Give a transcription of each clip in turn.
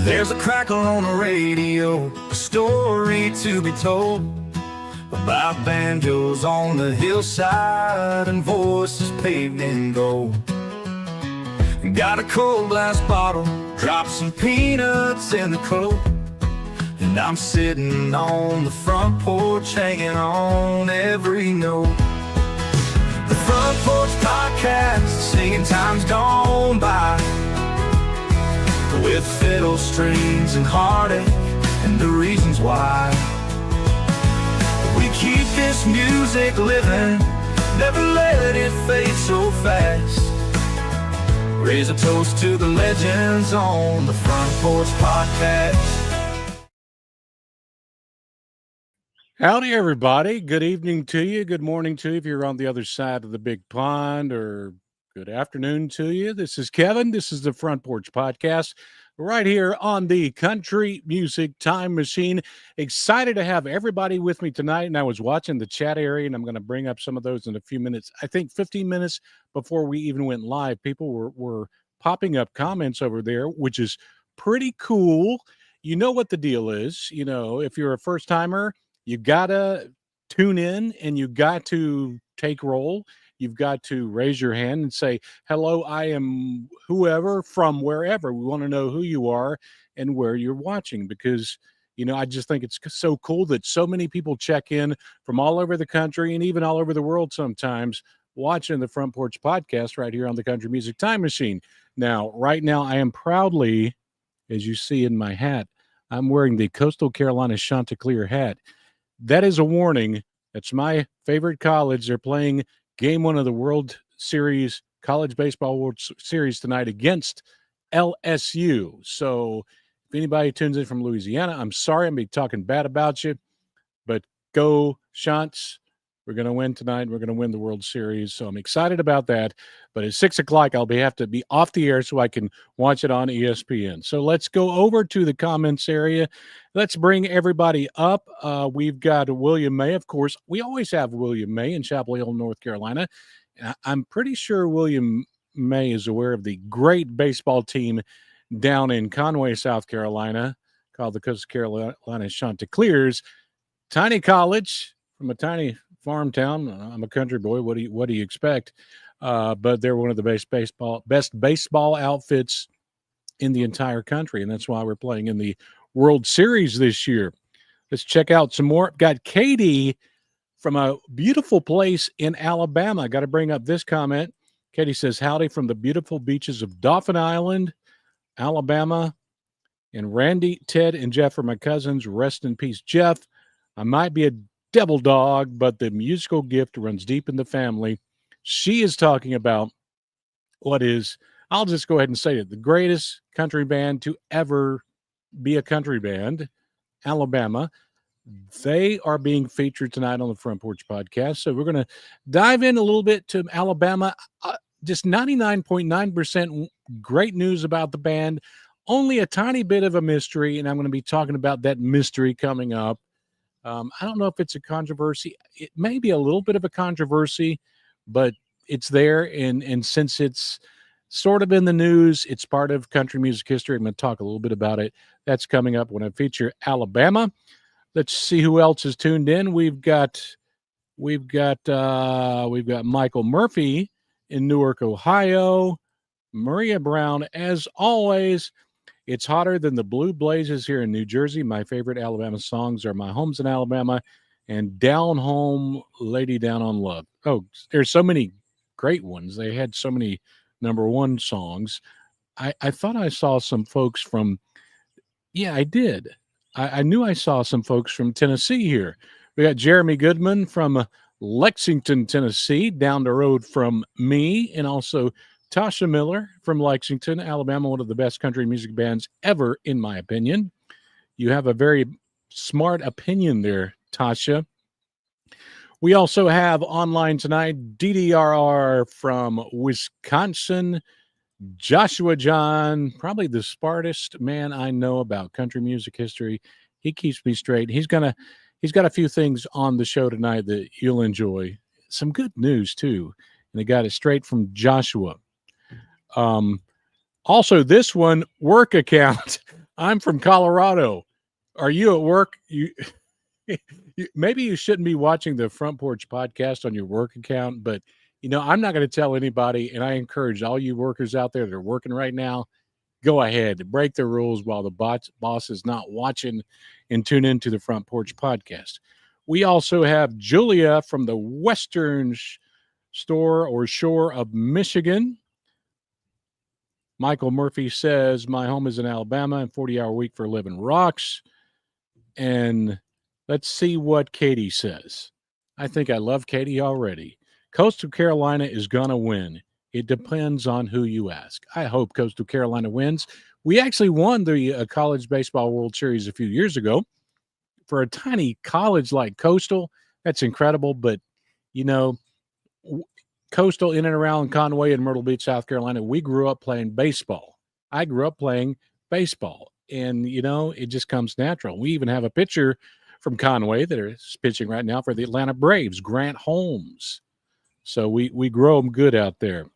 There's a crackle on the radio, a story to be told about banjos on the hillside and voices paved in gold. Got a cold glass bottle, drop some peanuts in the coat, and I'm sitting on the front porch hanging on every note. The Front Porch Podcast, singing times gone by, with fiddle strings and heartache and the reasons why. We keep this music living, never let it fade so fast. Raise a toast to the legends on the Front Porch Podcast. Howdy, everybody. Good evening to you. Good morning to you if you're on the other side of the big pond, or good afternoon to you. This is Kevin. This is the Front Porch Podcast right here on the Country Music Time Machine. Excited to have everybody with me tonight. And I was watching the chat area, and I'm going to bring up some of those in a few minutes. I think 15 minutes before we even went live, people were popping up comments over there, which is pretty cool. You know what the deal is. You know, if you're a first timer, you got to tune in and you got to take roll. You've got to raise your hand and say, hello, I am whoever from wherever. We want to know who you are and where you're watching, because, you know, I just think it's so cool that so many people check in from all over the country and even all over the world sometimes watching the Front Porch Podcast right here on the Country Music Time Machine. Now, right now, I am proudly, as you see in my hat, I'm wearing the Coastal Carolina Chanticleer hat. That is a warning. That's my favorite college. They're playing Game 1 of the World Series, College Baseball World Series tonight against LSU. So if anybody tunes in from Louisiana, I'm sorry I'm be talking bad about you, but go Chants. We're going to win tonight. We're going to win the World Series. So I'm excited about that. But at 6 o'clock, I'll have to be off the air so I can watch it on ESPN. So let's go over to the comments area. Let's bring everybody up. We've got William May, of course. We always have William May in Chapel Hill, North Carolina. I'm pretty sure William May is aware of the great baseball team down in Conway, South Carolina, called the Coastal Carolina Chanticleers. Tiny college from a tiny farm town. I'm a country boy. What do you expect? But they're one of the best baseball outfits in the entire country, and that's why we're playing in the World Series this year. Let's check out some more. Got Katie from a beautiful place in Alabama. Got to bring up this comment. Katie says, howdy from the beautiful beaches of Dauphin Island, Alabama. And Randy, Ted, and Jeff are my cousins. Rest in peace, Jeff. I might be a devil dog, but the musical gift runs deep in the family. She is talking about what is, I'll just go ahead and say it, the greatest country band to ever be a country band, Alabama. They are being featured tonight on the Front Porch Podcast. So we're going to dive in a little bit to Alabama. Just 99.9% great news about the band. Only a tiny bit of a mystery, and I'm going to be talking about that mystery coming up. I don't know if it's a controversy. It may be a little bit of a controversy, but it's there. And since it's sort of in the news, it's part of country music history. I'm going to talk a little bit about it. That's coming up when I feature Alabama. Let's see who else is tuned in. We've got Michael Murphy in Newark, Ohio. Maria Brown, as always. It's hotter than the blue blazes here in New Jersey. My favorite Alabama songs are My Home's in Alabama and Down Home, Lady Down on Love. Oh, there's so many great ones. They had so many number one songs. I thought I saw some folks from, yeah, I did. I knew I saw some folks from Tennessee here. We got Jeremy Goodman from Lexington, Tennessee, down the road from me, and also Tasha Miller from Lexington, Alabama, one of the best country music bands ever, in my opinion. You have a very smart opinion there, Tasha. We also have online tonight DDRR from Wisconsin, Joshua John, probably the smartest man I know about country music history. He keeps me straight. He's got a few things on the show tonight that you'll enjoy. Some good news, too. And he got it straight from Joshua. Also, this one, work account. I'm from Colorado. Are you at work? Maybe you shouldn't be watching the Front Porch podcast on your work account, but I'm not going to tell anybody, and I encourage all you workers out there that are working right now, go ahead, break the rules while the boss is not watching, and tune into the Front Porch podcast. We also have Julia from the Western store or shore of Michigan. Michael Murphy says, my home is in Alabama and 40-hour week for a living rocks. And let's see what Katie says. I think I love Katie already. Coastal Carolina is going to win. It depends on who you ask. I hope Coastal Carolina wins. We actually won the College Baseball World Series a few years ago. For a tiny college like Coastal, that's incredible. But, Coastal in and around Conway and Myrtle Beach, South Carolina, we grew up playing baseball. I grew up playing baseball. And, it just comes natural. We even have a pitcher from Conway that is pitching right now for the Atlanta Braves, Grant Holmes. So we grow them good out there.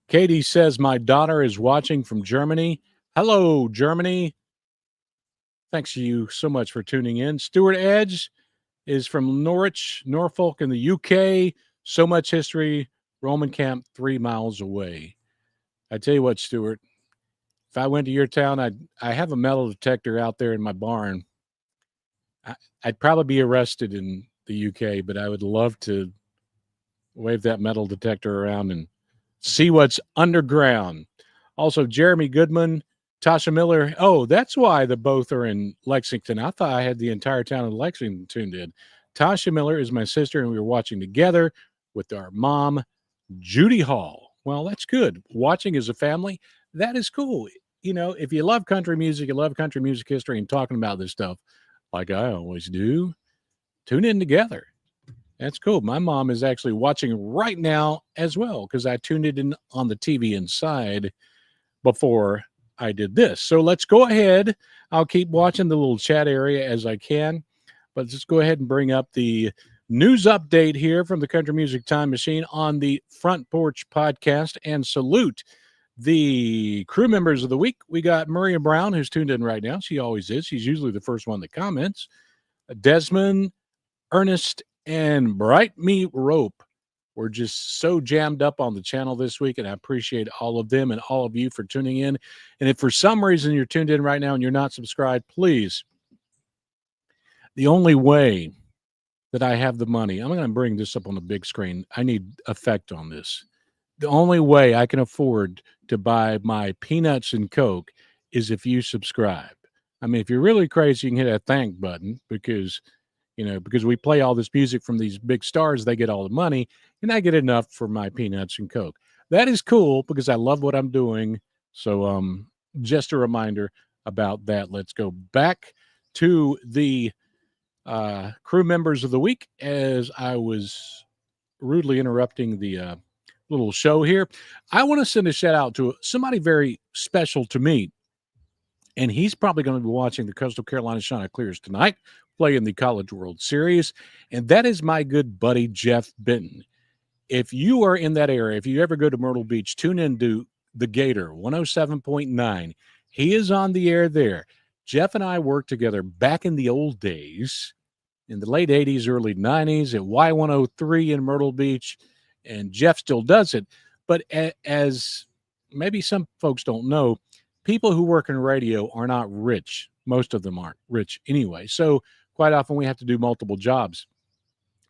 Katie says, my daughter is watching from Germany. Hello, Germany. Thanks to you so much for tuning in. Stuart Edge is from Norwich, Norfolk in the UK. So much history. Roman camp 3 miles away. I tell you what, Stuart, if I went to your town, I have a metal detector out there in my barn. I'd probably be arrested in the UK, but I would love to wave that metal detector around and see what's underground. Also, Jeremy Goodman, Tasha Miller. Oh, that's why the both are in Lexington. I thought I had the entire town of Lexington tuned in. Tasha Miller is my sister, and we were watching together with our mom, Judy Hall. Well, that's good. Watching as a family, that is cool. If you love country music, you love country music history and talking about this stuff, like I always do, tune in together. That's cool. My mom is actually watching right now as well because I tuned it in on the TV inside before I did this. So let's go ahead. I'll keep watching the little chat area as I can, but let's go ahead and bring up the news update here from the Country Music Time Machine on the Front Porch podcast and salute the crew members of the week. We got Maria Brown, who's tuned in right now. She always is. She's usually the first one that comments. Desmond, Ernest, and Bright Meat Rope. We're just so jammed up on the channel this week, and I appreciate all of them and all of you for tuning in. And if for some reason you're tuned in right now and you're not subscribed, please, the only way that I have the money, I'm going to bring this up on the big screen. I need effect on this. The only way I can afford to buy my peanuts and Coke is if you subscribe. I mean, if you're really crazy, you can hit that thank button because we play all this music from these big stars, they get all the money, and I get enough for my peanuts and Coke. That is cool because I love what I'm doing. So just a reminder about that. Let's go back to the crew members of the week as I was rudely interrupting the little show here. I want to send a shout out to somebody very special to me. And he's probably going to be watching the Coastal Carolina Chanticleers tonight, playing the College World Series. And that is my good buddy, Jeff Benton. If you are in that area, if you ever go to Myrtle Beach, tune in to the Gator 107.9. He is on the air there. Jeff and I worked together back in the old days, in the late 80s, early 90s at Y103 in Myrtle Beach. And Jeff still does it. But as maybe some folks don't know, people who work in radio are not rich. Most of them aren't rich anyway. So quite often we have to do multiple jobs.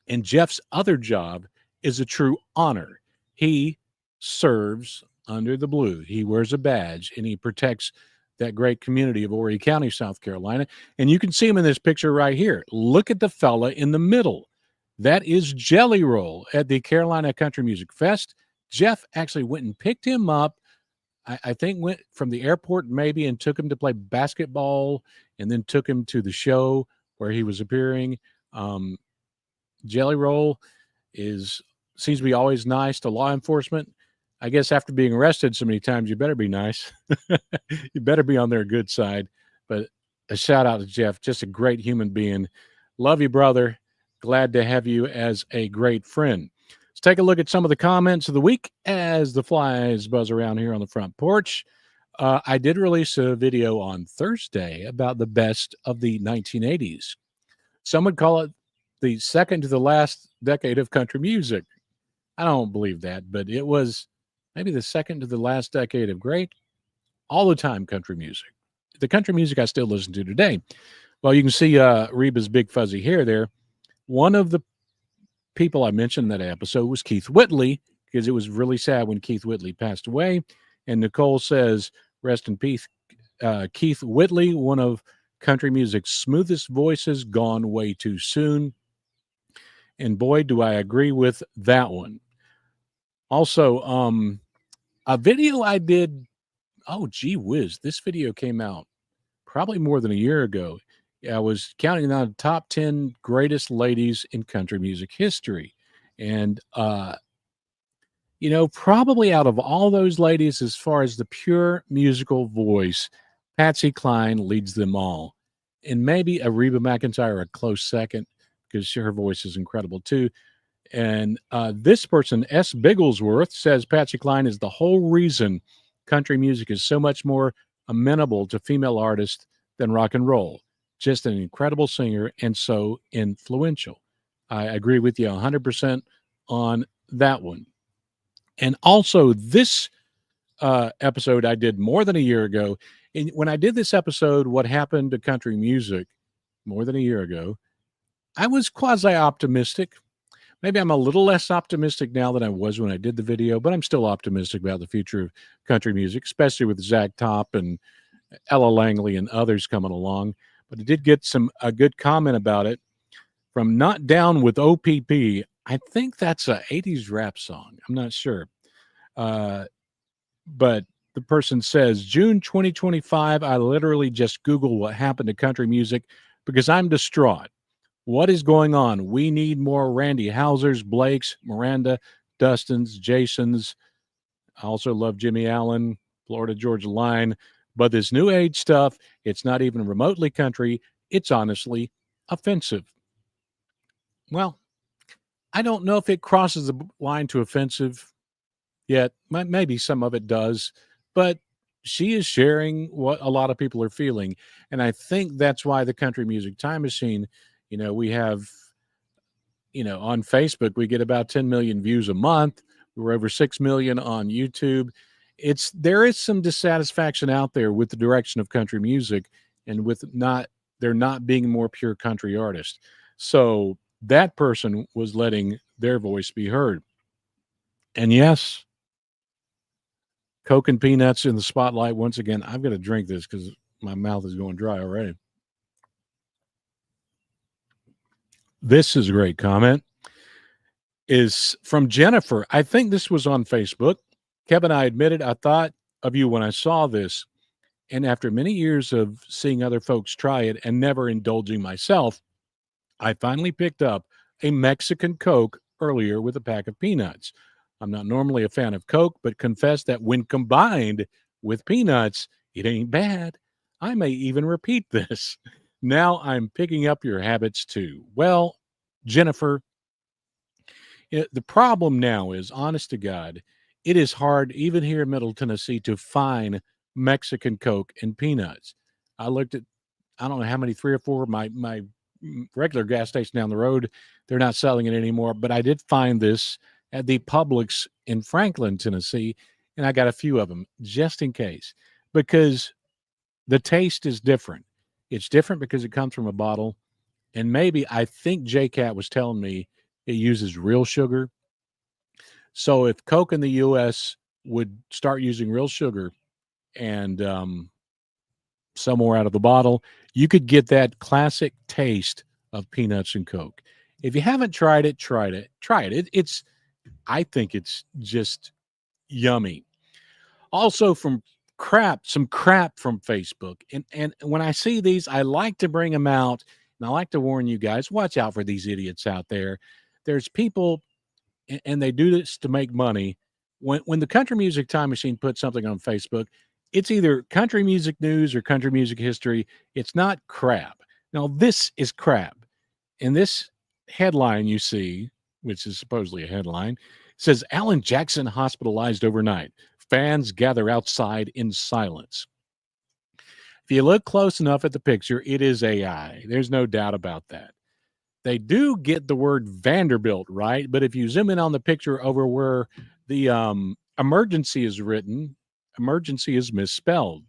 And Jeff's other job is a true honor. He serves under the blue. He wears a badge and he protects that great community of Horry County, South Carolina. And you can see him in this picture right here. Look at the fella in the middle. That is Jelly Roll at the Carolina Country Music Fest. Jeff actually went and picked him up. I think went from the airport maybe and took him to play basketball and then took him to the show where he was appearing. Jelly Roll seems to be always nice to law enforcement. I guess after being arrested so many times, you better be nice. You better be on their good side. But a shout out to Jeff, just a great human being. Love you, brother. Glad to have you as a great friend. Let's take a look at some of the comments of the week as the flies buzz around here on the front porch. I did release a video on Thursday about the best of the 1980s. Some would call it the second to the last decade of country music. I don't believe that, but it was maybe the second to the last decade of great all the time country music. The country music I still listen to today. Well, you can see Reba's big fuzzy hair there. One of the people I mentioned in that episode was Keith Whitley, because it was really sad when Keith Whitley passed away. And Nicole says, rest in peace, Keith Whitley, one of country music's smoothest voices, gone way too soon. And boy, do I agree with that one. Also, a video I did, oh, gee whiz, this video came out probably more than a year ago. I was counting down the top 10 greatest ladies in country music history. And, probably out of all those ladies, as far as the pure musical voice, Patsy Cline leads them all. And maybe a Reba McEntire a close second, because her voice is incredible too. And this person, S. Bigglesworth, says Patsy Cline is the whole reason country music is so much more amenable to female artists than rock and roll. Just an incredible singer and so influential. I agree with you 100% on that one. And also, this episode I did more than a year ago. And when I did this episode, What Happened to Country Music, more than a year ago, I was quasi optimistic. Maybe I'm a little less optimistic now than I was when I did the video, but I'm still optimistic about the future of country music, especially with Zach Top and Ella Langley and others coming along. But I did get a good comment about it from Not Down with OPP. I think that's a 80s rap song. I'm not sure. But the person says, June 2025, I literally just Googled what happened to country music because I'm distraught. What is going on? We need more Randy Hausers, Blakes, Miranda, Dustins, Jasons. I also love Jimmy Allen, Florida Georgia Line. But this new age stuff, it's not even remotely country. It's honestly offensive. Well, I don't know if it crosses the line to offensive yet. Maybe some of it does. But she is sharing what a lot of people are feeling. And I think that's why the Country Music Time Machine, we have, on Facebook, we get about 10 million views a month. We're over 6 million on YouTube. There is some dissatisfaction out there with the direction of country music and with there not being more pure country artists. So that person was letting their voice be heard. And yes, Coke and peanuts in the spotlight. Once again, I've got to drink this because my mouth is going dry already. This is a great comment. Is from Jennifer. I think this was on Facebook. Kevin, I admitted I thought of you when I saw this. And after many years of seeing other folks try it and never indulging myself, I finally picked up a Mexican Coke earlier with a pack of peanuts. I'm not normally a fan of Coke, but confess that when combined with peanuts, it ain't bad. I may even repeat this. Now I'm picking up your habits too. Well, Jennifer, the problem now is, honest to God, it is hard, even here in Middle Tennessee, to find Mexican Coke and peanuts. I looked at, I don't know how many, 3 or 4, my regular gas station down the road, they're not selling it anymore. But I did find this at the Publix in Franklin, Tennessee, and I got a few of them just in case, because the taste is different. It's different because it comes from a bottle, and maybe I think J-Cat was telling me it uses real sugar. So if Coke in the U.S. would start using real sugar and some more out of the bottle, you could get that classic taste of peanuts and Coke. If you haven't tried it, try it. I think it's just yummy. Also some crap from Facebook. And when I see these, I like to bring them out, and I like to warn you guys, watch out for these idiots out there. There's people, and they do this to make money. When the Country Music Time Machine puts something on Facebook, it's either country music news or country music history. It's not crap. Now, this is crap. And this headline you see, which is supposedly a headline, says Alan Jackson hospitalized overnight. Fans gather outside in silence. If you look close enough at the picture, it is AI. There's no doubt about that. They do get the word Vanderbilt right, but if you zoom in on the picture over where the emergency is written, emergency is misspelled.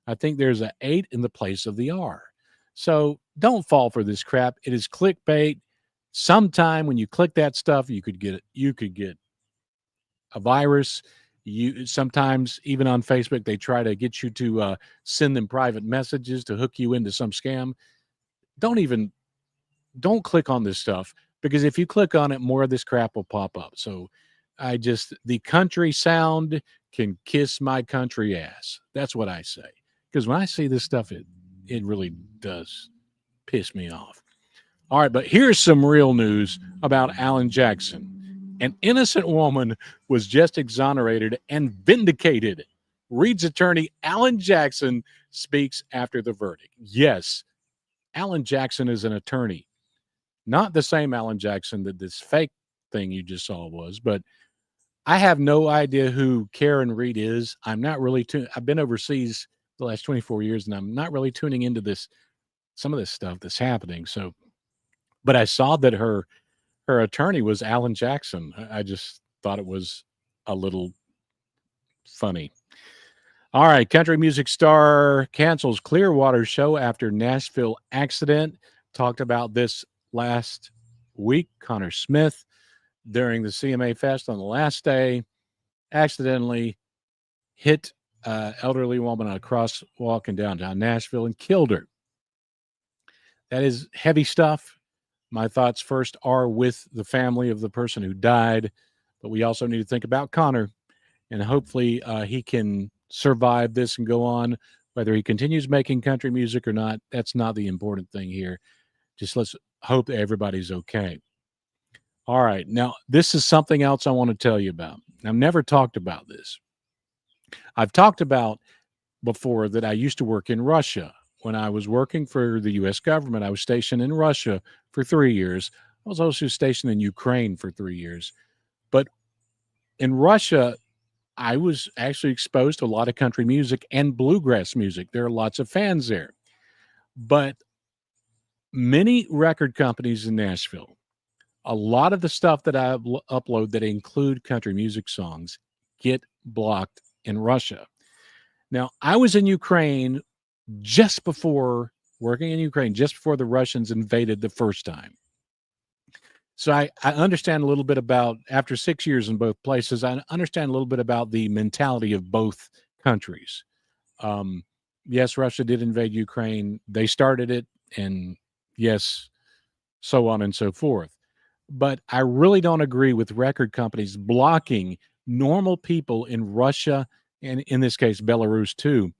I think there's an 8 in the place of the R. So don't fall for this crap. It is clickbait. Sometime when you click that stuff, you could get a virus. You sometimes even on Facebook they try to get you to send them private messages to hook you into some scam. Don't even don't click on this stuff because if you click on it, more of this crap will pop up. So the country sound can kiss my country ass. That's what I say. Because when I see this stuff, it really does piss me off. All right, but here's some real news about Alan Jackson. An innocent woman was just exonerated and vindicated. Reed's attorney, Alan Jackson, speaks after the verdict. Yes, Alan Jackson is an attorney. Not the same Alan Jackson that this fake thing you just saw was, but I have no idea who Karen Reed is. I'm not really I've been overseas the last 24 years and I'm not really tuning into some of this stuff that's happening. So, but I saw that her attorney was Alan Jackson. I just thought it was a little funny. All right, country music star cancels Clearwater show after Nashville accident. Talked about this last week. Connor Smith, during the CMA Fest on the last day, accidentally hit an elderly woman on a crosswalk in downtown Nashville and killed her. That is heavy stuff. My thoughts first are with the family of the person who died, but we also need to think about Connor, and hopefully he can survive this and go on. Whether he continues making country music or not, that's not the important thing here. Just let's hope that everybody's okay. All right. Now, this is something else I want to tell you about. I've never talked about this. I've talked about before that I used to work in Russia. When I was working for the U.S. government, I was stationed in Russia for 3 years. I was also stationed in Ukraine for 3 years. But in Russia, I was actually exposed to a lot of country music and bluegrass music. There are lots of fans there. But many record companies in Nashville, a lot of the stuff that I upload that include country music songs get blocked in Russia. Now, I was in Ukraine just before working in Ukraine, just before the Russians invaded the first time. So I understand a little bit about, after 6 years in both places, I understand a little bit about the mentality of both countries. Yes, Russia did invade Ukraine. They started it, and yes, so on and so forth. But I really don't agree with record companies blocking normal people in Russia, and in this case, Belarus too,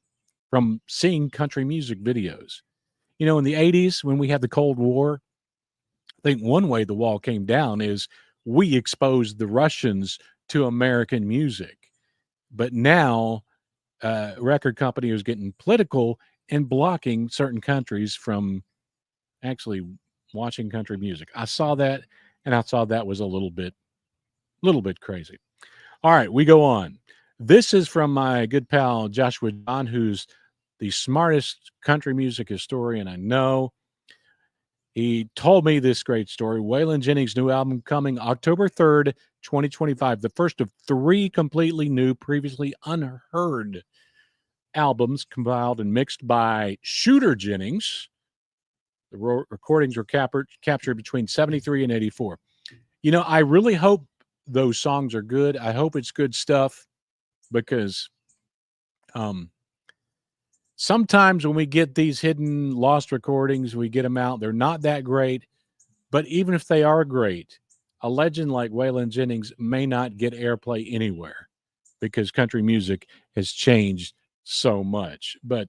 from seeing country music videos. You know, in the 80s, when we had the Cold War, I think one way the wall came down is we exposed the Russians to American music. But now, record company is getting political and blocking certain countries from actually watching country music. I saw that, and I saw that was a little bit crazy. All right, we go on. This is from my good pal Joshua John, who's the smartest country music historian I know. He told me this great story. Waylon Jennings' new album coming October 3rd, 2025, the first of 3 completely new, previously unheard albums compiled and mixed by Shooter Jennings. The recordings were captured between 73 and 84. You know, I really hope those songs are good. I hope it's good stuff because sometimes when we get these hidden lost recordings, we get them out. They're not that great, but even if they are great, a legend like Waylon Jennings may not get airplay anywhere because country music has changed so much. But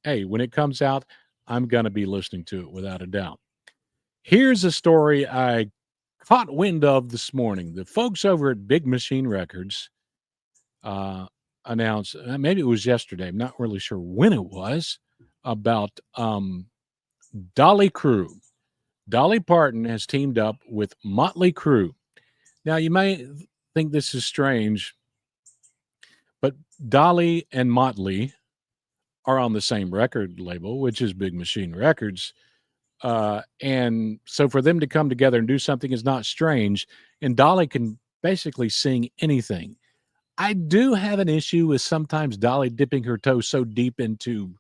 hey, when it comes out, I'm going to be listening to it without a doubt. Here's a story I caught wind of this morning. The folks over at Big Machine Records announced, maybe it was yesterday, I'm not really sure when it was, about Dolly Crew. Dolly Parton has teamed up with Motley Crue. Now, you may think this is strange, But Dolly and Motley are on the same record label, which is Big Machine Records. And so for them to come together and do something is not strange. And Dolly can basically sing anything. I do have an issue with sometimes Dolly dipping her toe so deep into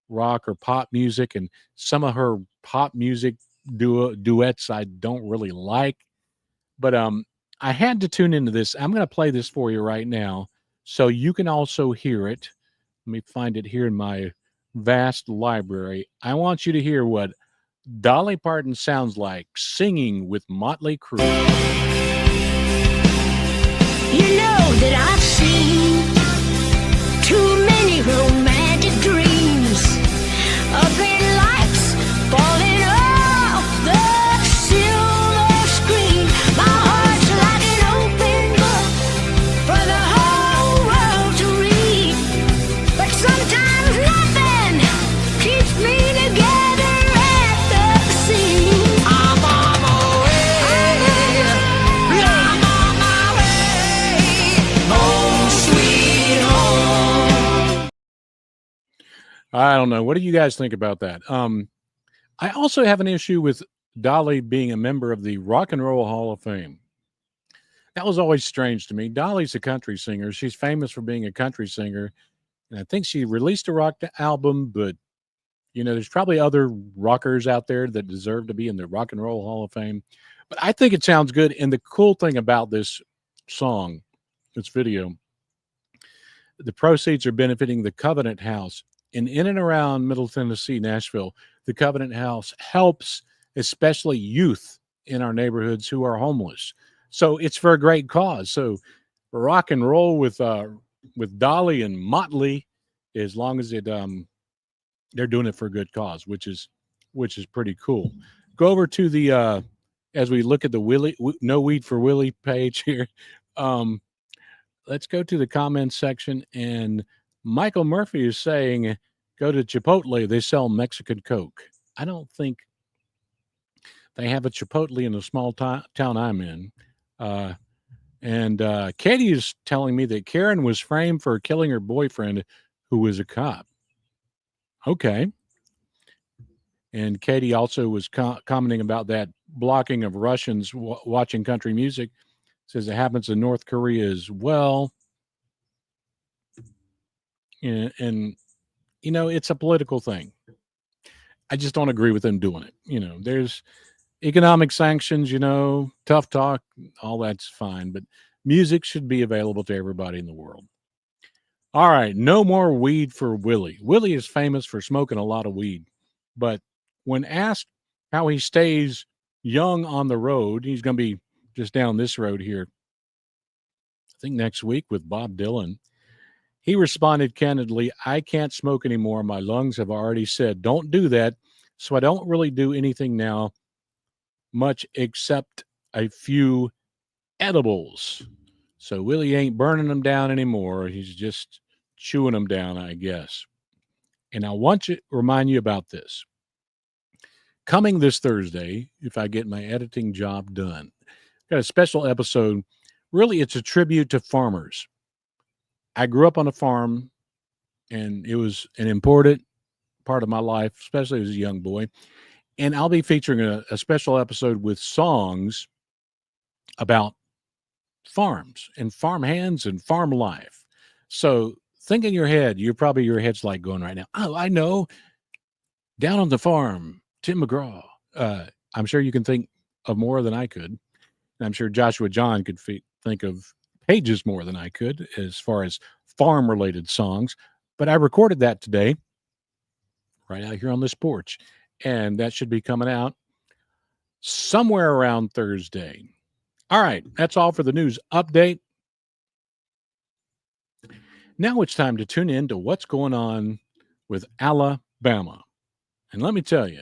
rock or pop music, and some of her pop music duets I don't really like. But I had to tune into this. I'm going to play this for you right now so you can also hear it. Let me find it here in my vast library. I want you to hear what Dolly Parton sounds like singing with Motley Crue. You know that I've seen too many romantic dreams of green lights falling off the silver screen. My heart's like an open book for the whole world to read. But sometimes nothing keeps me together at the seams. I'm on my way. I'm on my way. Home, sweet home. I don't know. What do you guys think about that? I also have an issue with Dolly being a member of the Rock and Roll Hall of Fame. That was always strange to me. Dolly's a country singer. She's famous for being a country singer. And I think she released a rock album, but there's probably other rockers out there that deserve to be in the Rock and Roll Hall of Fame. But I think it sounds good. And the cool thing about this song, this video, the proceeds are benefiting the Covenant House. And in and around Middle Tennessee, Nashville, the Covenant House helps especially youth in our neighborhoods who are homeless. So it's for a great cause. So rock and roll with Dolly and Motley, as long as they're doing it for a good cause, which is pretty cool. Go over to the as we look at the No Weed for Willie page here. Let's go to the comments section, and Michael Murphy is saying, go to Chipotle. They sell Mexican Coke. I don't think they have a Chipotle in the small town I'm in. And Katie is telling me that Karen was framed for killing her boyfriend, who was a cop. Okay. And Katie also was commenting about that blocking of Russians watching country music. Says it happens in North Korea as well. And it's a political thing. I just don't agree with them doing it. There's economic sanctions, tough talk, all that's fine. But music should be available to everybody in the world. All right, no more weed for Willie. Willie is famous for smoking a lot of weed. But when asked how he stays young on the road, he's going to be just down this road here, I think next week with Bob Dylan. He responded candidly, I can't smoke anymore. My lungs have already said, don't do that. So I don't really do anything now, much except a few edibles. So Willie ain't burning them down anymore. He's just chewing them down, I guess. And I want to remind you about this. Coming this Thursday, if I get my editing job done, got a special episode. Really, it's a tribute to farmers. I grew up on a farm, and it was an important part of my life, especially as a young boy. And I'll be featuring a special episode with songs about farms and farm hands and farm life. So think in your head, your head's like going right now, oh, I know, Down on the Farm, Tim McGraw. I'm sure you can think of more than I could. And I'm sure Joshua John could think of pages more than I could as far as farm-related songs. But I recorded that today, right out here on this porch. And that should be coming out somewhere around Thursday. All right, that's all for the news update. Now it's time to tune in to what's going on with Alabama. And let me tell you,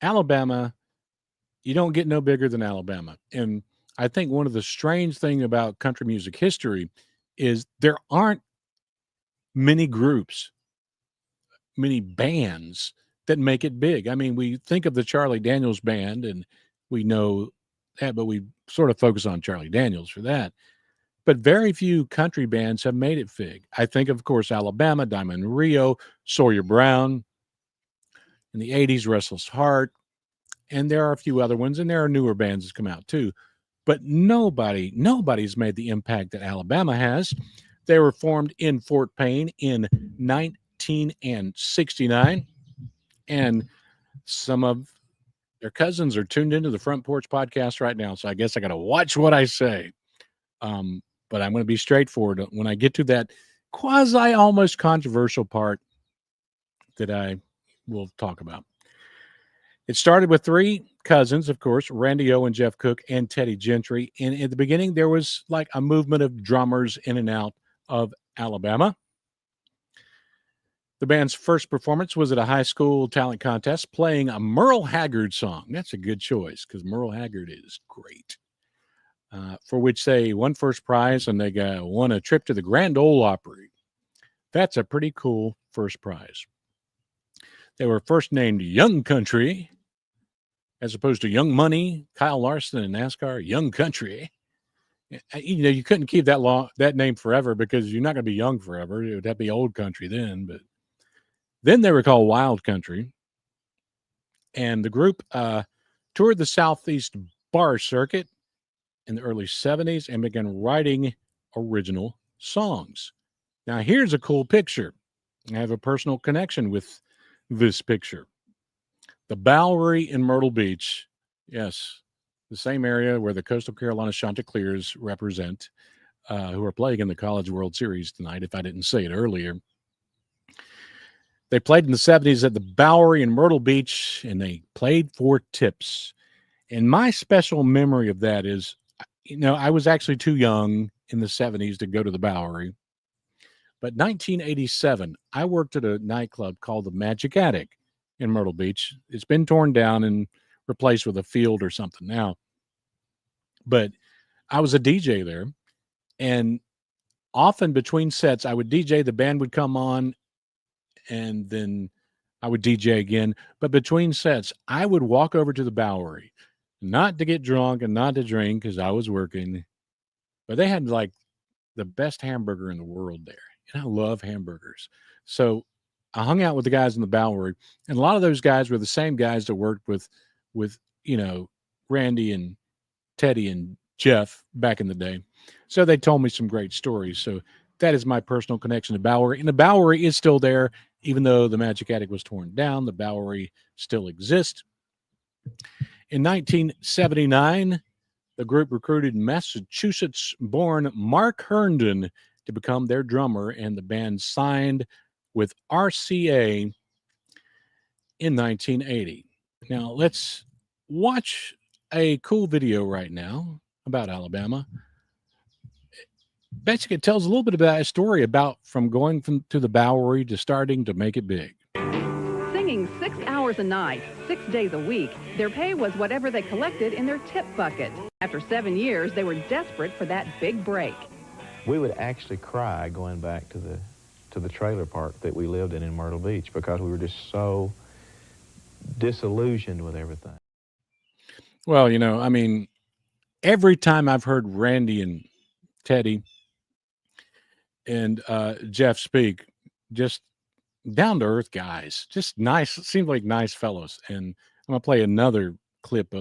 Alabama, you don't get no bigger than Alabama. And I think one of the strange things about country music history is there aren't many groups, many bands that make it big. I mean, we think of the Charlie Daniels Band, and we know that, but we sort of focus on Charlie Daniels for that. but very few country bands have made it big. I think, of course, Alabama, Diamond Rio, Sawyer Brown. In the 80s, Restless Heart. And there are a few other ones, and there are newer bands that come out too. But nobody's made the impact that Alabama has. They were formed in Fort Payne in 1969, and some of their cousins are tuned into the Front Porch podcast right now. So I guess I got to watch what I say. But I'm going to be straightforward when I get to that quasi almost controversial part that I will talk about. It started with three cousins, of course, Randy O and Jeff Cook and Teddy Gentry. And at the beginning, there was like a movement of drummers in and out of Alabama. The band's first performance was at a high school talent contest playing a Merle Haggard song. That's a good choice because Merle Haggard is great. For which they won first prize and they won a trip to the Grand Ole Opry. That's a pretty cool first prize. They were first named Young Country, as opposed to Young Money, Kyle Larson in NASCAR, Young Country. You know, you couldn't keep that name forever because you're not going to be young forever. It would have to be Old Country then. But then they were called Wild Country. And the group toured the Southeast bar circuit in the early 70s and began writing original songs. Now, here's a cool picture. I have a personal connection with this picture. The Bowery in Myrtle Beach. Yes, the same area where the Coastal Carolina Chanticleers represent, who are playing in the College World Series tonight, if I didn't say it earlier. They played in the 70s at the Bowery in Myrtle Beach, and they played for tips. And my special memory of that is, you know, I was actually too young in the 70s to go to the Bowery. But 1987, I worked at a nightclub called the Magic Attic in Myrtle Beach. It's been torn down and replaced with a field or something now. But I was a DJ there, and often between sets, I would DJ, the band would come on, and then I would DJ again. But between sets, I would walk over to the Bowery, not to get drunk and not to drink because I was working, but they had like the best hamburger in the world there. And I love hamburgers. So I hung out with the guys in the Bowery, and a lot of those guys were the same guys that worked with, you know, Randy and Teddy and Jeff back in the day. So they told me some great stories. So that is my personal connection to Bowery. And the Bowery is still there, even though the Magic Attic was torn down. The Bowery still exists. In 1979, the group recruited Massachusetts-born Mark Herndon to become their drummer, and the band signed with RCA in 1980. Now, let's watch a cool video right now about Alabama. Basically, it tells a little bit about a story about from going to the Bowery to starting to make it big. Singing 6 hours a night, 6 days a week, their pay was whatever they collected in their tip bucket. After 7 years, they were desperate for that big break. We would actually cry going back to the trailer park that we lived in Myrtle Beach because we were just so disillusioned with everything. Well, you know, I mean, every time I've heard Randy and Teddy and Jeff speak, just down-to-earth guys, just nice, seems like nice fellows. And I'm going to play another clip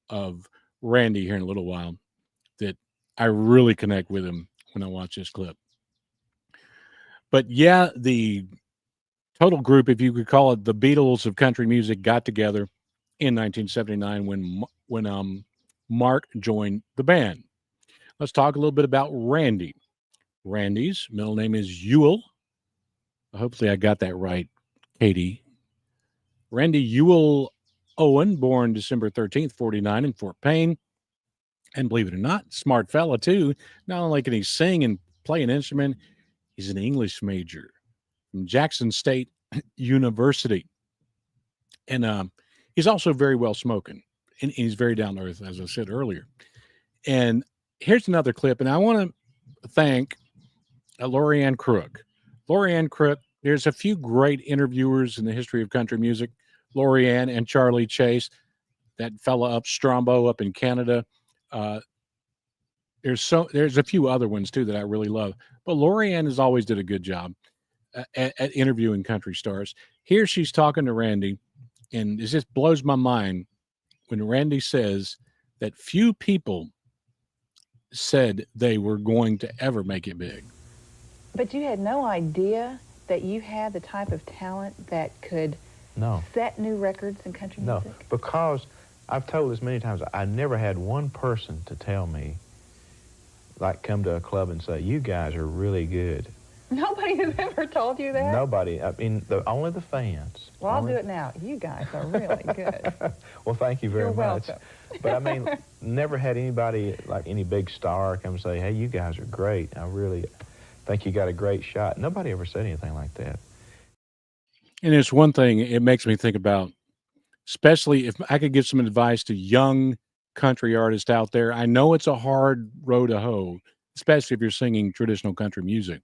of Randy here in a little while that I really connect with him when I watch this clip. But yeah, the total group, if you could call it the Beatles of country music, got together in 1979 when Mark joined the band. Let's talk a little bit about Randy. Randy's middle name is Ewell. Hopefully I got that right, Katie. Randy Ewell Owen, born December 13th, 49 in Fort Payne. And believe it or not, smart fella too. Not only can he sing and play an instrument, he's an English major from Jackson State University. And he's also very well spoken. And he's very down to earth, as I said earlier. And here's another clip. And I want to thank Lorianne Crook. Lorianne Crook, there's a few great interviewers in the history of country music. Lorianne and Charlie Chase, that fella up Strombo up in Canada. there's a few other ones too that I really love. But Lorianne has always did a good job at interviewing country stars. Here she's talking to Randy, and it just blows my mind when Randy says that few people said they were going to ever make it big. But you had no idea that you had the type of talent that could No, set new records in country no, music? because I've told this many times, I never had one person to tell me, like come to a club and say, you guys are really good. Nobody has ever told you that? Nobody, I mean, only the fans. Well, I'll Only- do it now. You guys are really good. Well, thank you very You're much. welcome. But I mean, never had anybody, like any big star, come say, hey, you guys are great. I really think you got a great shot. Nobody ever said anything like that. And it's one thing it makes me think about, especially if I could give some advice to young country artists out there. I know it's a hard road to hoe, especially if you're singing traditional country music.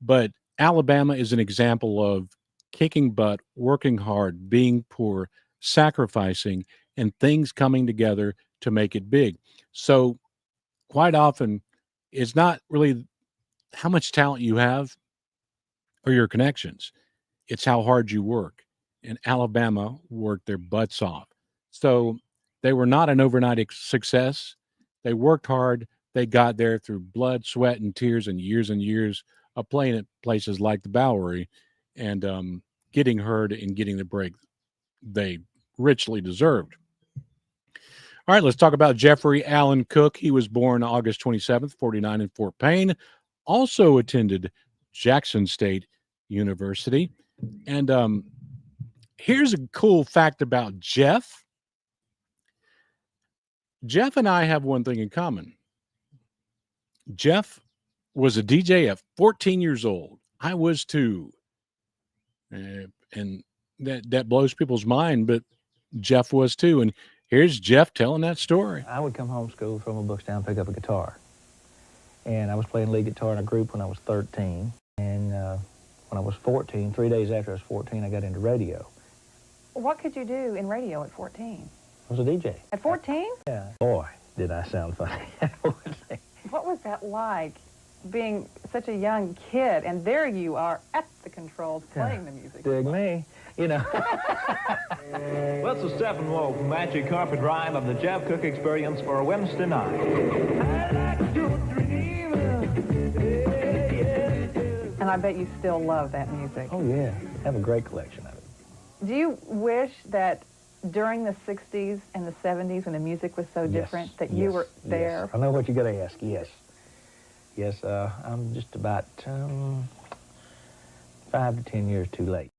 But Alabama is an example of kicking butt, working hard, being poor, sacrificing, and things coming together to make it big. So quite often, it's not really how much talent you have or your connections. It's how hard you work. And Alabama worked their butts off. So they were not an overnight success. They worked hard. They got there through blood, sweat, and tears and years of playing at places like the Bowery and getting heard and getting the break they richly deserved. All right, let's talk about Jeffrey Allen Cook. He was born August 27th, 49 in Fort Payne. Also attended Jackson State University. And here's a cool fact about Jeff. Jeff and I have one thing in common. Jeff was a DJ at 14 years old. I was too. And that blows people's mind, but Jeff was too. And here's Jeff telling that story. I would come home from school, throw my books down, pick up a guitar. And I was playing lead guitar in a group when I was 13. And when I was 14, 3 days after I was 14, I got into radio. What could you do in radio at 14? I was a DJ. At 14? Yeah. Boy, did I sound funny. What was that like, being such a young kid, and there you are at the controls playing the music? Dig me, you know. Let's a Steppenwolf Magic Carpet Ride of the Jeff Cook Experience for Wednesday night. And I bet you still love that music. Oh, yeah. I have a great collection of it. Do you wish that during the 60s and the 70s, when the music was so different, that you were there? Yes. I know what you're going to ask, yes. Yes, I'm just about 5 to 10 years too late.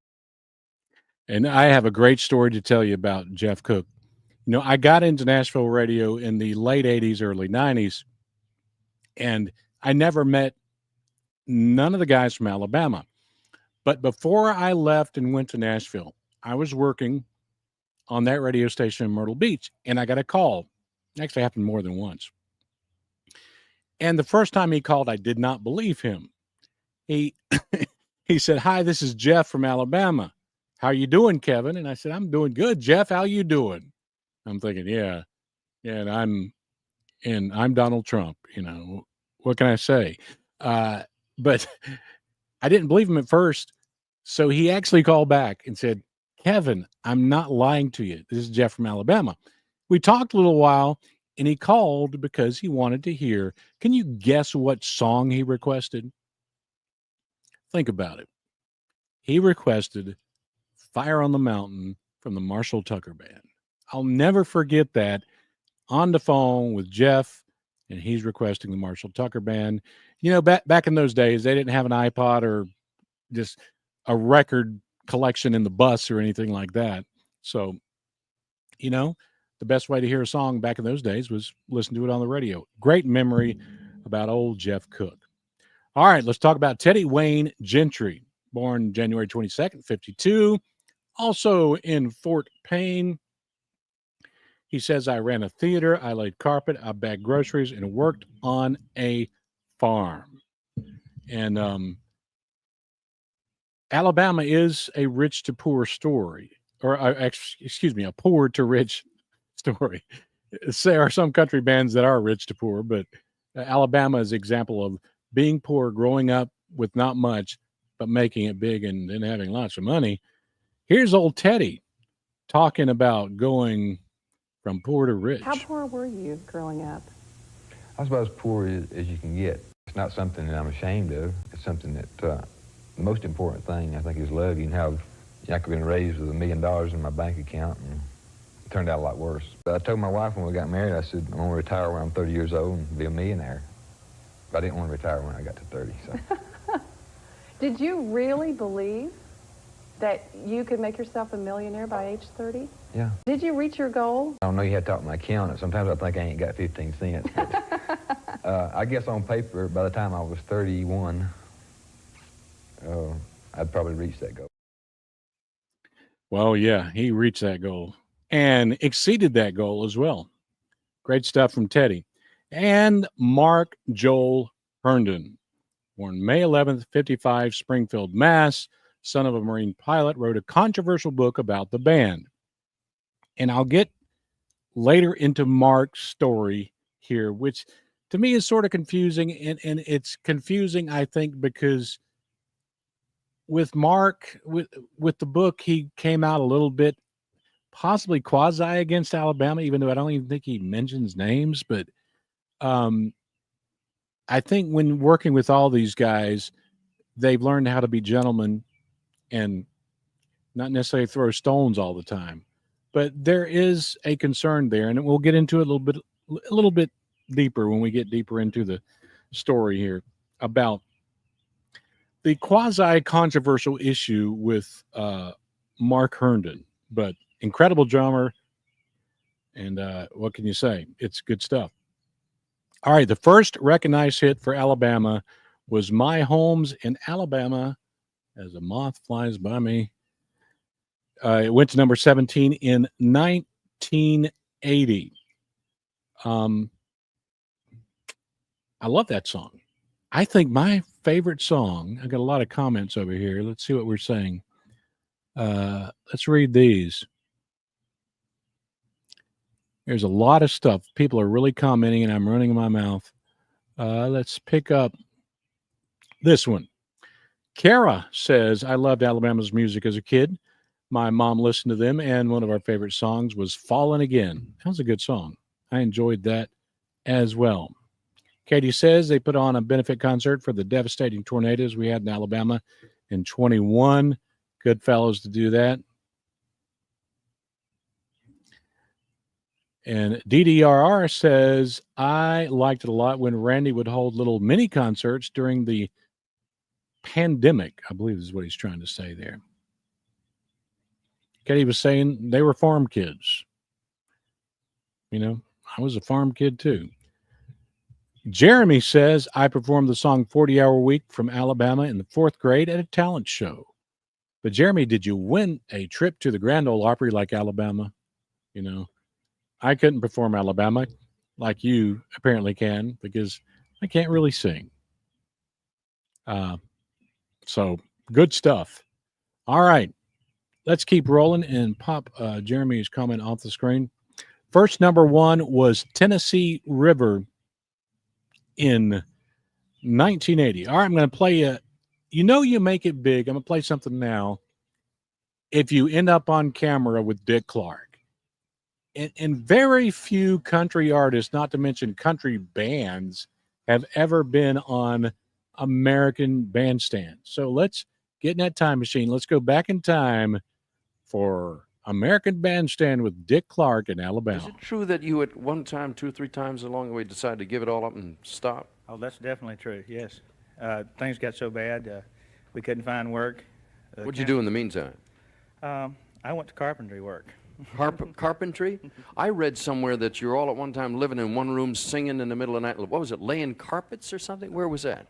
And I have a great story to tell you about Jeff Cook. You know, I got into Nashville radio in the late 80s, early 90s, and I never met none of the guys from Alabama. But before I left and went to Nashville, I was working on that radio station in Myrtle Beach, and I got a call. Actually, it happened more than once. And the first time he called, I did not believe him. He he said, "Hi, this is Jeff from Alabama. How you doing, Kevin?" And I said, "I'm doing good, Jeff. How you doing?" I'm thinking, yeah, and I'm Donald Trump. You know, what can I say? But I didn't believe him at first. So he actually called back and said, "Kevin, I'm not lying to you. This is Jeff from Alabama." We talked a little while, and he called because he wanted to hear. Can you guess what song he requested? Think about it. He requested "Fire on the Mountain" from the Marshall Tucker Band. I'll never forget that, on the phone with Jeff, and he's requesting the Marshall Tucker Band. You know, back in those days, they didn't have an iPod or just a record collection in the bus or anything like that. So, you know, the best way to hear a song back in those days was listen to it on the radio. Great memory about old Jeff Cook. All right, let's talk about Teddy Wayne Gentry, born January 22nd, 52, also in Fort Payne. He says, "I ran a theater, I laid carpet, I bagged groceries, and worked on a farm." And Alabama is a rich to poor story, or excuse me, a poor to rich story. there are some country bands that are rich to poor, but Alabama is an example of being poor, growing up with not much, but making it big and then having lots of money. Here's old Teddy talking about going from poor to rich. How poor were you growing up? I was about as poor as you can get. It's not something that I'm ashamed of. It's something that the most important thing, I think, is love. You can have, I could have been raised with $1 million in my bank account, and it turned out a lot worse. But I told my wife when we got married, I said, I'm going to retire when I'm 30 years old and be a millionaire. But I didn't want to retire when I got to 30, so. Did you really believe that you could make yourself a millionaire by age 30? Yeah. Did you reach your goal? I don't know, you had to talk to my accountant. Sometimes I think I ain't got 15 cents. But, I guess on paper, by the time I was 31, I'd probably reached that goal. Well, yeah, he reached that goal and exceeded that goal as well. Great stuff from Teddy. And Mark Joel Herndon, born May 11th, 55, Springfield, Mass., son of a Marine pilot, wrote a controversial book about the band. And I'll get later into Mark's story here, which to me is sort of confusing. And it's confusing, I think, because with Mark, with the book, he came out a little bit possibly quasi against Alabama, even though I don't even think he mentions names. But I think when working with all these guys, they've learned how to be gentlemen and not necessarily throw stones all the time. But there is a concern there, and we'll get into it a little bit deeper when we get deeper into the story here about the quasi-controversial issue with Mark Herndon. But incredible drummer, and what can you say? It's good stuff. All right, the first recognized hit for Alabama was My Home's in Alabama as a Moth Flies By Me. It went to number 17 in 1980. I love that song. I think my favorite song, I got a lot of comments over here. Let's see what we're saying. Let's read these. There's a lot of stuff. People are really commenting, and I'm running my mouth. Let's pick up this one. Kara says, I loved Alabama's music as a kid. My mom listened to them, and one of our favorite songs was Fallen Again. That was a good song. I enjoyed that as well. Katie says they put on a benefit concert for the devastating tornadoes we had in Alabama in 21. Good fellows to do that. And DDRR says, I liked it a lot when Randy would hold little mini concerts during the pandemic, I believe is what he's trying to say there. Katie was saying they were farm kids. You know, I was a farm kid too. Jeremy says, I performed the song 40-Hour Week from Alabama in the 4th grade at a talent show. But Jeremy, did you win a trip to the Grand Ole Opry like Alabama? You know, I couldn't perform Alabama like you apparently can because I can't really sing. So good stuff. All right. Let's keep rolling and pop Jeremy's comment off the screen. First number one was Tennessee River in 1980. All right, I'm going to play You Make It Big. I'm going to play something now. If you end up on camera with Dick Clark. And very few country artists, not to mention country bands, have ever been on American Bandstand. So let's get in that time machine. Let's go back in time for American Bandstand with Dick Clark in Alabama. Is it true that you at one time, 2 or 3 times along the way, decided to give it all up and stop? Oh, that's definitely true, yes. Things got so bad, we couldn't find work. What'd you do in the meantime? I went to carpentry work. Carpentry? I read somewhere that you're all at one time living in one room singing in the middle of the night. What was it, laying carpets or something? Where was that?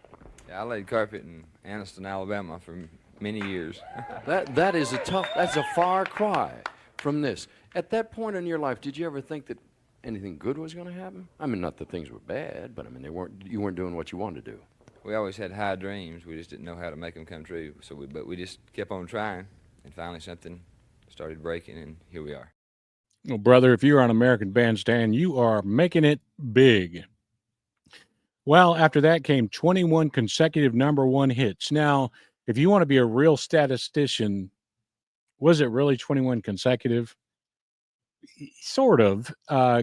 Yeah, I laid carpet in Anniston, Alabama for many years. That's a far cry from this. At that point in your life, did you ever think that anything good was going to happen? I mean, not that things were bad, but I mean, you weren't doing what you wanted to do. We always had high dreams. We just didn't know how to make them come true. But we just kept on trying, and finally something started breaking, and here we are. Well, brother, if you're on American Bandstand, you are making it big. Well, after that came 21 consecutive number one hits. Now, if you want to be a real statistician, was it really 21 consecutive? Sort of.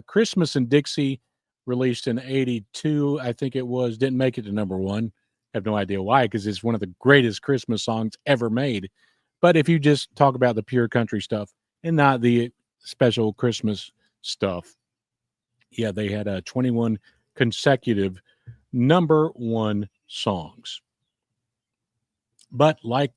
Christmas in Dixie, released in 82, I think it was, didn't make it to number one. I have no idea why, because it's one of the greatest Christmas songs ever made. But if you just talk about the pure country stuff and not the special Christmas stuff, yeah, they had 21 consecutive number one songs. But like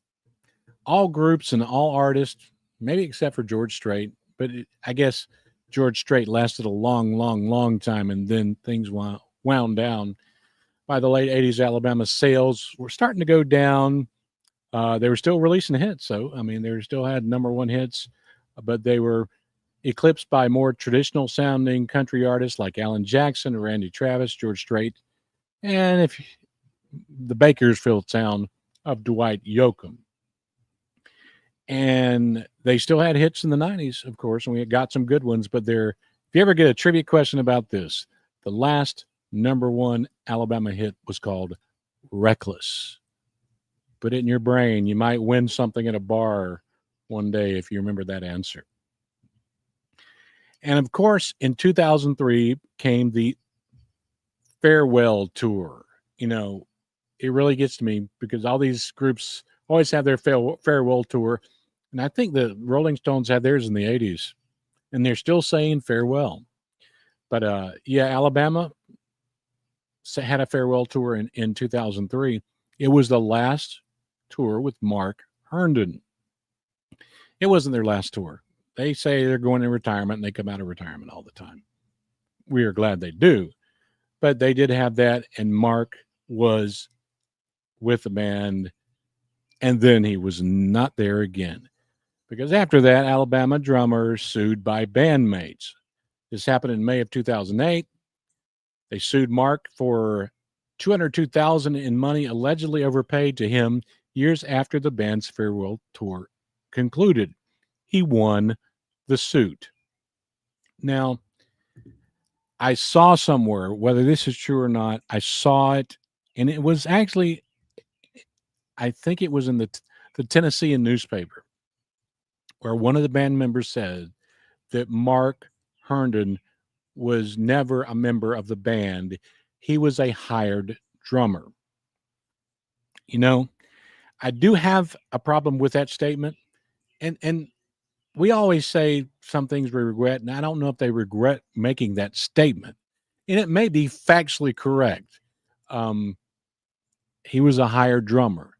all groups and all artists, maybe except for George Strait, but I guess George Strait lasted a long, long, long time, and then things wound down. By the late 80s, Alabama's sales were starting to go down. They were still releasing hits, so I mean, they still had number one hits, but they were eclipsed by more traditional sounding country artists like Alan Jackson, Randy Travis, George Strait, and if the Bakersfield sound of Dwight Yoakam. And they still had hits in the 90s, of course, and we got some good ones. But if you ever get a trivia question about this, the last number one Alabama hit was called Reckless. Put it in your brain. You might win something at a bar one day if you remember that answer. And of course, in 2003 came the farewell tour. You know, it really gets to me because all these groups always have their farewell tour. And I think the Rolling Stones had theirs in the 80s, and they're still saying farewell. But yeah, Alabama had a farewell tour in 2003. It was the last tour with Mark Herndon. It wasn't their last tour. They say they're going in retirement, and they come out of retirement all the time. We are glad they do. But they did have that, and Mark was with the band, and then he was not there again. Because after that, Alabama drummer sued by bandmates. This happened in May of 2008. They sued Mark for $202,000 in money allegedly overpaid to him years after the band's farewell tour concluded. He won the suit. Now, I saw somewhere, whether this is true or not, I saw it, and it was actually, I think it was in the Tennessean newspaper, where one of the band members said that Mark Herndon was never a member of the band. He was a hired drummer. You know, I do have a problem with that statement. And we always say some things we regret, and I don't know if they regret making that statement. And it may be factually correct. He was a hired drummer.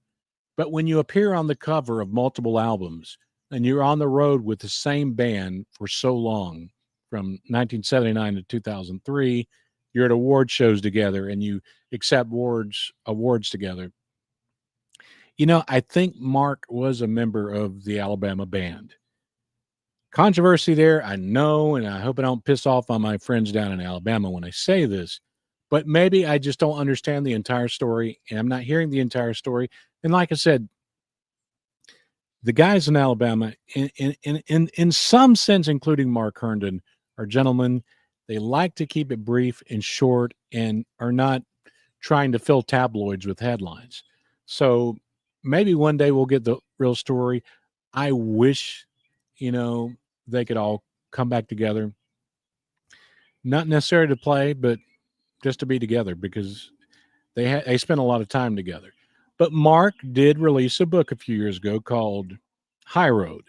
But when you appear on the cover of multiple albums and you're on the road with the same band for so long, from 1979 to 2003, you're at award shows together and you accept awards together. You know, I think Mark was a member of the Alabama band. Controversy there, I know, and I hope I don't piss off on my friends down in Alabama when I say this, but maybe I just don't understand the entire story, and I'm not hearing the entire story. And like I said, the guys in Alabama, in some sense, including Mark Herndon, are gentlemen. They like to keep it brief and short and are not trying to fill tabloids with headlines. So maybe one day we'll get the real story. I wish, they could all come back together. Not necessarily to play, but just to be together because they spent a lot of time together. But Mark did release a book a few years ago called High Road.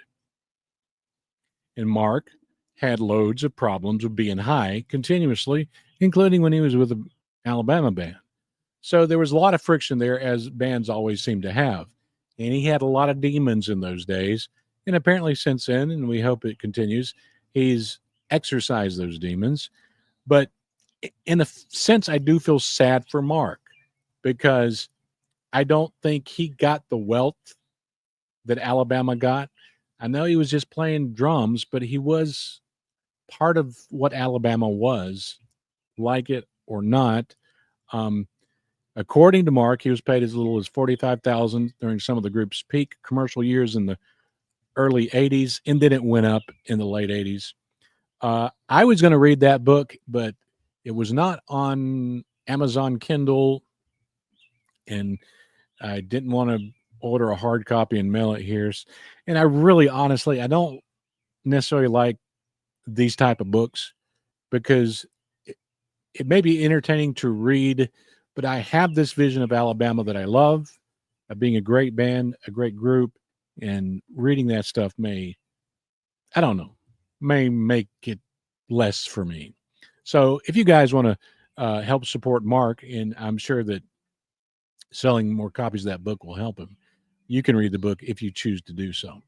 And Mark had loads of problems with being high continuously, including when he was with the Alabama band. So there was a lot of friction there, as bands always seem to have. And he had a lot of demons in those days. And apparently since then, and we hope it continues, he's exorcised those demons. But in a sense, I do feel sad for Mark because I don't think he got the wealth that Alabama got. I know he was just playing drums, but he was part of what Alabama was, like it or not. According to Mark, he was paid as little as $45,000 during some of the group's peak commercial years in the early 80s, and then it went up in the late 80s. I was going to read that book, but it was not on Amazon Kindle, and I didn't want to order a hard copy and mail it here. And I really, honestly, I don't necessarily like these type of books because it may be entertaining to read, but I have this vision of Alabama that I love, of being a great band, a great group, and reading that stuff I don't know, may make it less for me. So if you guys want to help support Mark, and I'm sure that selling more copies of that book will help him, you can read the book if you choose to do so.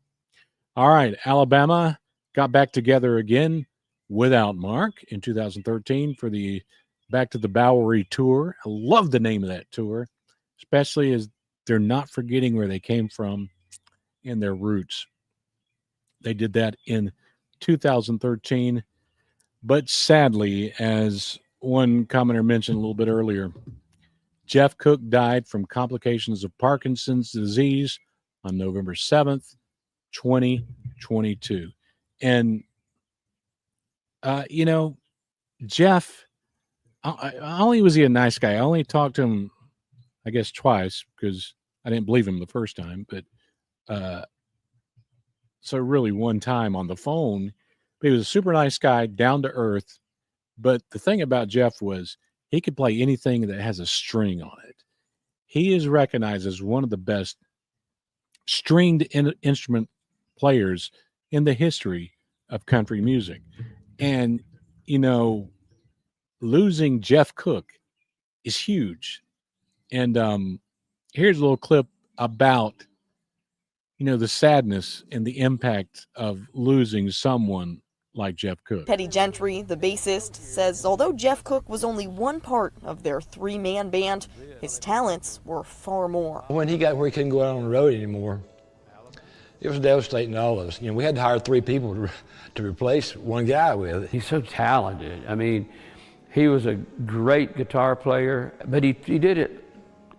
All right, Alabama got back together again without Mark in 2013 for the Back to the Bowery tour. I love the name of that tour, especially as they're not forgetting where they came from and their roots. They did that in 2013. But sadly, as one commenter mentioned a little bit earlier, Jeff Cook died from complications of Parkinson's disease on November 7th, 2022. And, Jeff, only was he a nice guy. I only talked to him, I guess, twice because I didn't believe him the first time. But so really one time on the phone. But he was a super nice guy, down to earth. But the thing about Jeff was he could play anything that has a string on it. He is recognized as one of the best stringed instrument players in the history of country music. And, losing Jeff Cook is huge. And here's a little clip about, the sadness and the impact of losing someone like Jeff Cook. Teddy Gentry, the bassist, says although Jeff Cook was only one part of their three-man band, his talents were far more. When he got where he couldn't go out on the road anymore, it was devastating to all of us. We had to hire 3 people to replace one guy with. He's so talented. I mean, he was a great guitar player, but he did it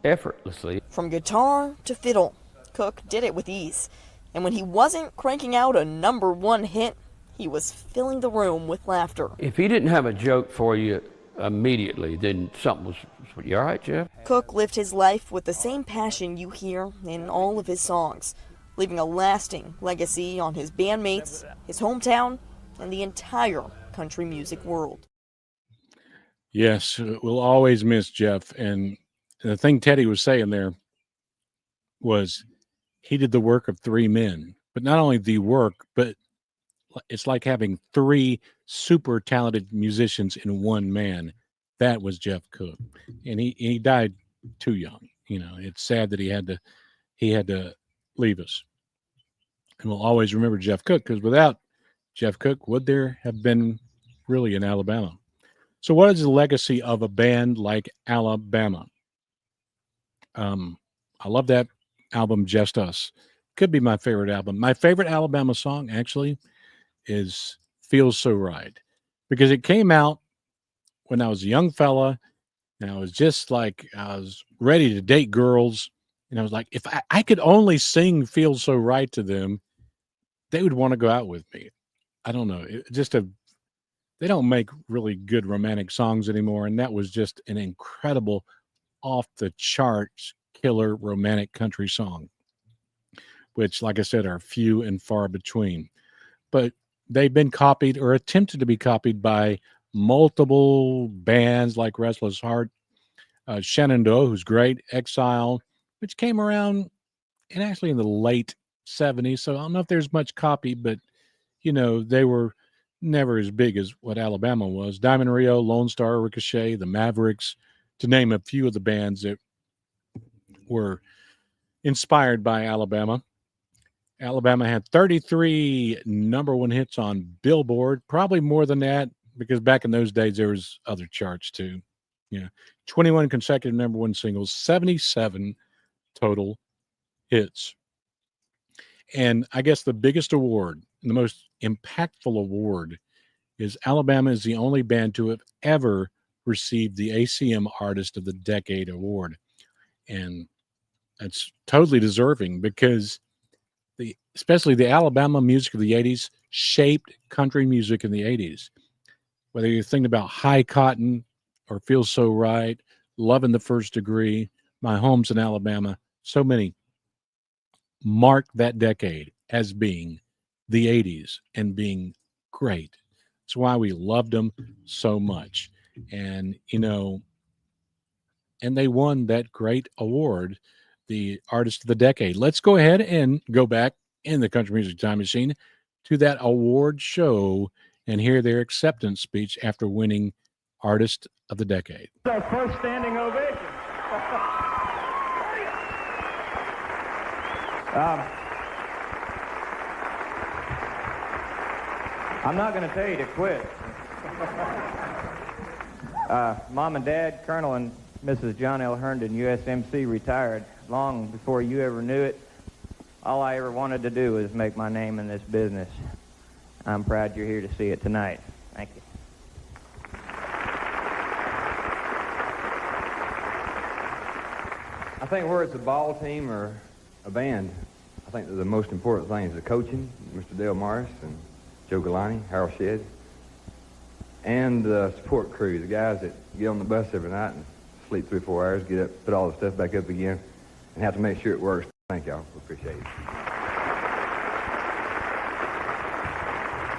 effortlessly. From guitar to fiddle, Cook did it with ease. And when he wasn't cranking out a #1 hit, he was filling the room with laughter. If he didn't have a joke for you immediately, then something was, you all right, Jeff? Cook lived his life with the same passion you hear in all of his songs, leaving a lasting legacy on his bandmates, his hometown, and the entire country music world. Yes, we'll always miss Jeff. And the thing Teddy was saying there was he did the work of 3 men, but not only the work, but it's like having 3 super talented musicians in one man. That was Jeff Cook. And he died too young. It's sad that he had to leave us. And we'll always remember Jeff Cook, because without Jeff Cook, would there have been really an Alabama? So what is the legacy of a band like Alabama? I love that album, Just Us. Could be my favorite album. My favorite Alabama song, actually, is Feels So Right, because it came out when I was a young fella, and I was just like, I was ready to date girls, and I was like, if I could only sing Feels So Right to them, they would want to go out with me. I don't know. They don't make really good romantic songs anymore, and that was just an incredible, off-the-charts, killer romantic country song, which, like I said, are few and far between. But they've been copied or attempted to be copied by multiple bands like Restless Heart, Shenandoah, who's great, Exile, which came around and actually in the late 70s. So I don't know if there's much copy, but, they were never as big as what Alabama was. Diamond Rio, Lone Star, Ricochet, the Mavericks, to name a few of the bands that were inspired by Alabama. Alabama had 33 #1 hits on Billboard, probably more than that, because back in those days there was other charts too. 21 consecutive #1 singles, 77 total hits. And I guess the biggest award, the most impactful award, is Alabama is the only band to have ever received the ACM Artist of the Decade award. And that's totally deserving, because especially the Alabama music of the 80s shaped country music in the 80s. Whether you're thinking about High Cotton or Feel So Right, Loving the First Degree, My Home's in Alabama, so many marked that decade as being the 80s and being great. That's why we loved them so much. And, and they won that great award, the Artist of the Decade. Let's go ahead and go back in the Country Music Time Machine to that award show and hear their acceptance speech after winning Artist of the Decade. Our first standing ovation. I'm not going to tell you to quit. Mom and Dad, Colonel and Mrs. John L. Herndon, USMC, retired long before you ever knew it. All I ever wanted to do was make my name in this business. I'm proud you're here to see it tonight. Thank you. I think whether it's a ball team or a band, I think the most important thing is the coaching, Mr. Dale Morris and Joe Galani, Harold Shedd, and the support crew, the guys that get on the bus every night and sleep 3 or 4 hours, get up, put all the stuff back up again, and have to make sure it works. Thank y'all. We appreciate it.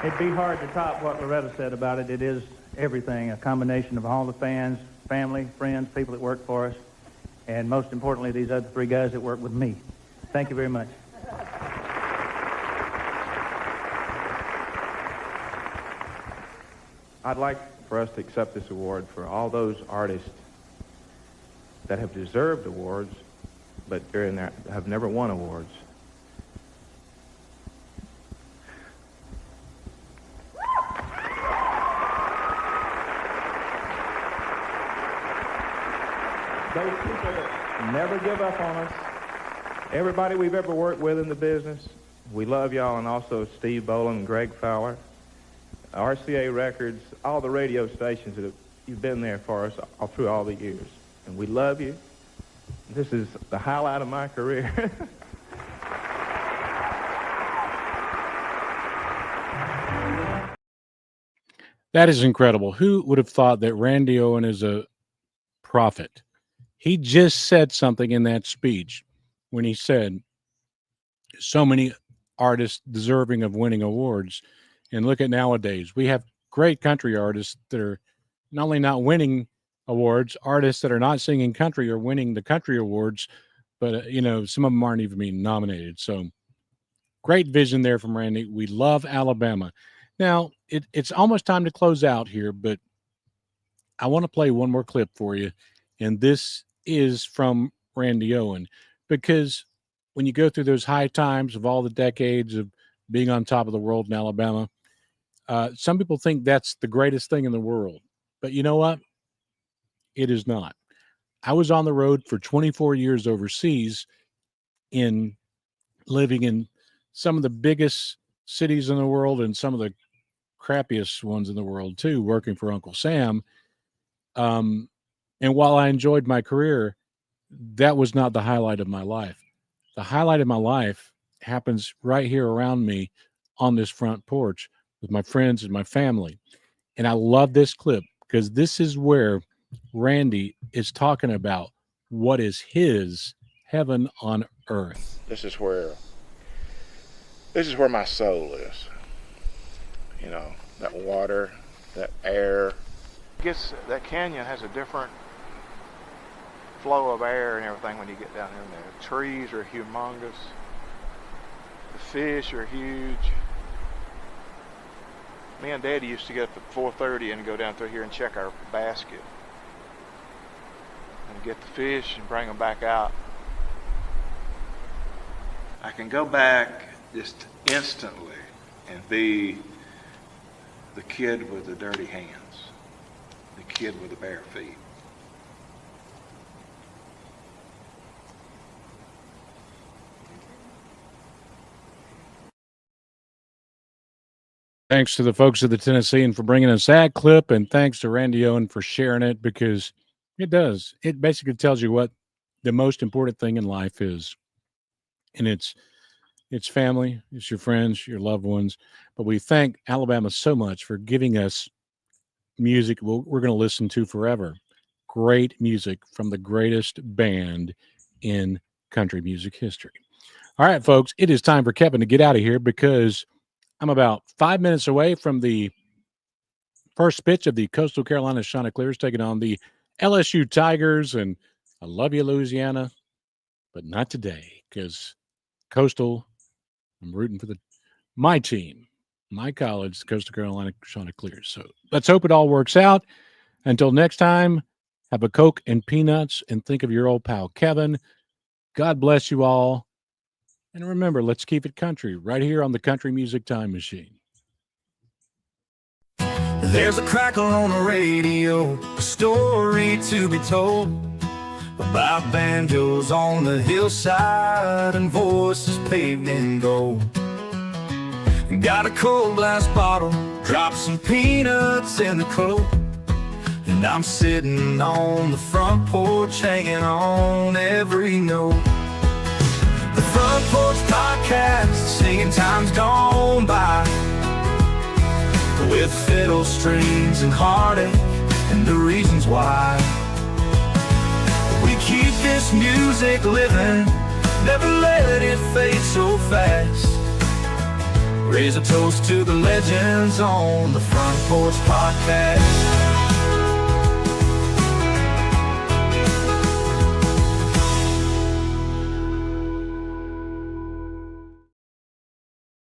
It'd be hard to top what Loretta said about it. It is everything, a combination of all the fans, family, friends, people that work for us, and most importantly, these other 3 guys that work with me. Thank you very much. I'd like for us to accept this award for all those artists that have deserved awards, but have never won awards. Those people that never give up on us, everybody we've ever worked with in the business, we love y'all, and also Steve Boland and Greg Fowler, RCA Records, all the radio stations that you've been there for us all through all the years. And we love you. This is the highlight of my career. That is incredible. Who would have thought that Randy Owen is a prophet? He just said something in that speech when he said so many artists deserving of winning awards. And look at nowadays, we have great country artists that are not only not winning awards, artists that are not singing country are winning the country awards, but some of them aren't even being nominated. So great vision there from Randy. We love Alabama. Now it's almost time to close out here, but I want to play one more clip for you. And this is from Randy Owen, because when you go through those high times of all the decades of being on top of the world in Alabama, some people think that's the greatest thing in the world. But you know what? It is not. I was on the road for 24 years overseas, living in some of the biggest cities in the world and some of the crappiest ones in the world too, working for Uncle Sam. And while I enjoyed my career, that was not the highlight of my life. The highlight of my life happens right here around me on this front porch with my friends and my family. And I love this clip because this is where Randy is talking about what is his heaven on earth. This is where my soul is. That water, that air. I guess that canyon has a different flow of air and everything when you get down in there. The trees are humongous. The fish are huge. Me and Daddy used to get up at 4:30 and go down through here and check our basket and get the fish and bring them back out. I can go back just instantly and be the kid with the dirty hands, the kid with the bare feet. Thanks to the folks of the Tennessean for bringing us that clip, and thanks to Randy Owen for sharing it, because it does. It basically tells you what the most important thing in life is. And it's It's family, it's your friends, your loved ones. But we thank Alabama so much for giving us music we're going to listen to forever. Great music from the greatest band in country music history. All right, folks, it is time for Kevin to get out of here because I'm about 5 minutes away from the first pitch of the Coastal Carolina Chanticleers taking on the LSU Tigers. And I love you, Louisiana, but not today because Coastal, I'm rooting for my team, my college, the Coastal Carolina Chanticleers. So let's hope it all works out. Until next time, have a Coke and peanuts and think of your old pal, Kevin. God bless you all. And remember, let's keep it country right here on the Country Music Time Machine. There's a crackle on the radio, a story to be told about banjos on the hillside and voices paved in gold. Got a cold glass bottle, drop some peanuts in the coat, and I'm sitting on the front porch hanging on every note. The Front Porch Podcast, singing times gone by, with fiddle strings and heartache and the reasons why. We keep this music living, never let it fade so fast. Raise a toast to the legends on the Front Porch Podcast.